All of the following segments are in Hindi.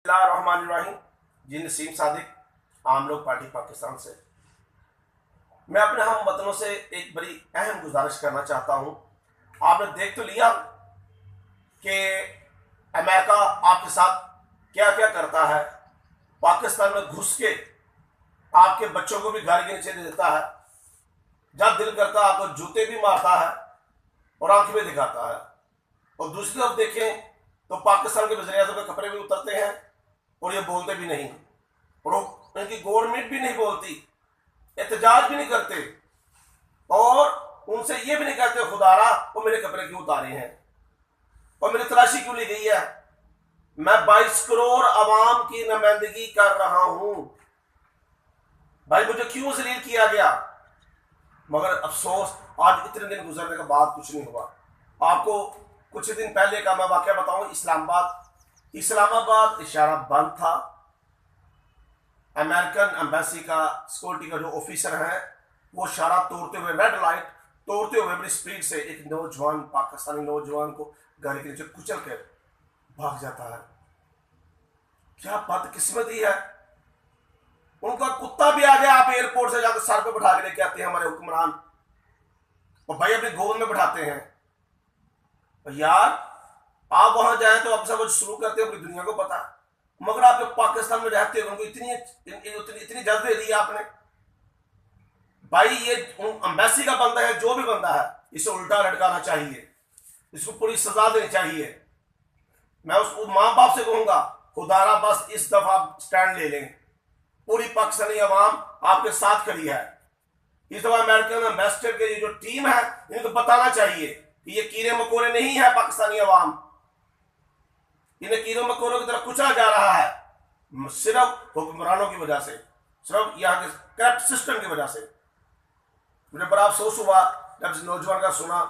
बिस्मिल्लाहिर्रहमानिर्रहीम। जी नसीम सादिक, आम लोग पार्टी पाकिस्तान से। मैं अपने हम वतनों से एक बड़ी अहम गुजारिश करना चाहता हूं। आपने देख तो लिया कि अमेरिका आपके साथ क्या क्या करता है। पाकिस्तान में घुस के आपके बच्चों को भी घर के नीचे दे देता है, जब दिल करता है आपको जूते भी मारता है और आंखें भी दिखाता है। और दूसरी तरफ देखें तो पाकिस्तान के वज़ीर आज़म के कपड़े भी उतरते हैं और ये बोलते भी नहीं, और उनकी गवर्नमेंट भी नहीं बोलती, एहतजाज भी नहीं करते और उनसे ये भी नहीं कहते खुदारा वो मेरे कपड़े क्यों उतारे हैं और मेरी तलाशी क्यों ली गई है। मैं 22 करोड़ अवाम की नुमाइंदगी कर रहा हूं भाई, मुझे क्यों जलील किया गया। मगर अफसोस आज इतने दिन गुजरने के बाद कुछ नहीं हुआ। आपको कुछ दिन पहले का मैं वाकया बताऊं। इस्लामाबाद इशारा बंद था। अमेरिकन एम्बेसी का सिक्योरिटी का जो ऑफिसर है वो इशारा तोड़ते हुए, रेड लाइट तोड़ते हुए बड़ी स्पीड से एक नौजवान, पाकिस्तानी नौजवान को गाड़ी के नीचे कुचल कर भाग जाता है। क्या बदकिस्मती है। उनका कुत्ता भी आ गया। आप एयरपोर्ट से जाकर सर पे बैठा के लेके आते हैं हमारे हुक्मरान, और भाई अपनी गोद में बैठाते हैं। यार आप वहां जाए तो आप सब कुछ शुरू करते हो, पूरी दुनिया को पता, मगर आप जब पाकिस्तान में रहते हो उनको इतनी इजाजत दे दी आपने। भाई ये एम्बेसी का बंदा है, जो भी बंदा है इसे उल्टा लटकाना चाहिए, इसको पूरी सजा देनी चाहिए। मैं उस माँ बाप से कहूंगा खुदारा बस इस दफा स्टैंड ले लें। पूरी पाकिस्तानी अवाम आपके साथ खड़ी है। इस दफा अमेरिकन एम्बेसडर की जो टीम है इनको बताना चाहिए कि ये कीड़े मकोड़े नहीं है। पाकिस्तानी अवाम इन्हें कीड़े मकोड़ों की तरफ कुचला जा रहा है सिर्फ हुक्मरानों की वजह से, सिर्फ यहाँ के करप्ट सिस्टम की वजह से। मुझे बड़ा अफसोस हुआ जब इस नौजवान का सुना।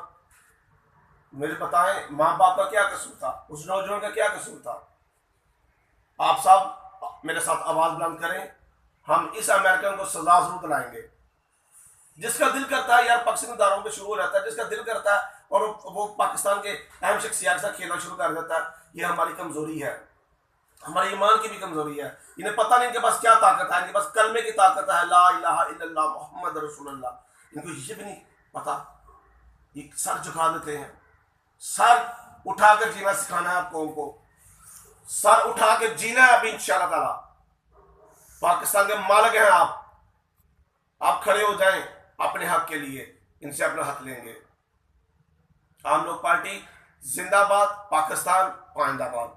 मुझे बताएं माँ बाप का क्या कसूर था, उस नौजवान का क्या कसूर था। आप सब मेरे साथ आवाज बुलंद करें, हम इस अमेरिकन को सजा जरूर दिलाएंगे। जिसका दिल करता है यार पाकिस्तानी दारों पे शुरू हो रहता है, जिसका दिल करता है और वो पाकिस्तान के अहम शख्सियत के साथ खेलना शुरू कर देता है। ये हमारी कमजोरी है, हमारे ईमान की भी कमजोरी है। इन्हें पता नहीं इनके पास क्या ताकत है। इनके पास कलमे की ताकत है, ला इलाहा इल्लल्लाह मुहम्मद रसूलुल्लाह। इनको ये भी नहीं पता, ये सर झुका देते हैं। सर उठाकर जीना सिखाना है आपको, उनको सर उठा के जीना है अभी इंशाअल्लाह ताला। पाकिस्तान के मालिक हैं आप खड़े हो जाएं अपने हक के लिए, इनसे अपना हक लेंगे। आम लोग पार्टी जिंदाबाद, पाकिस्तान पाइंदाबाद।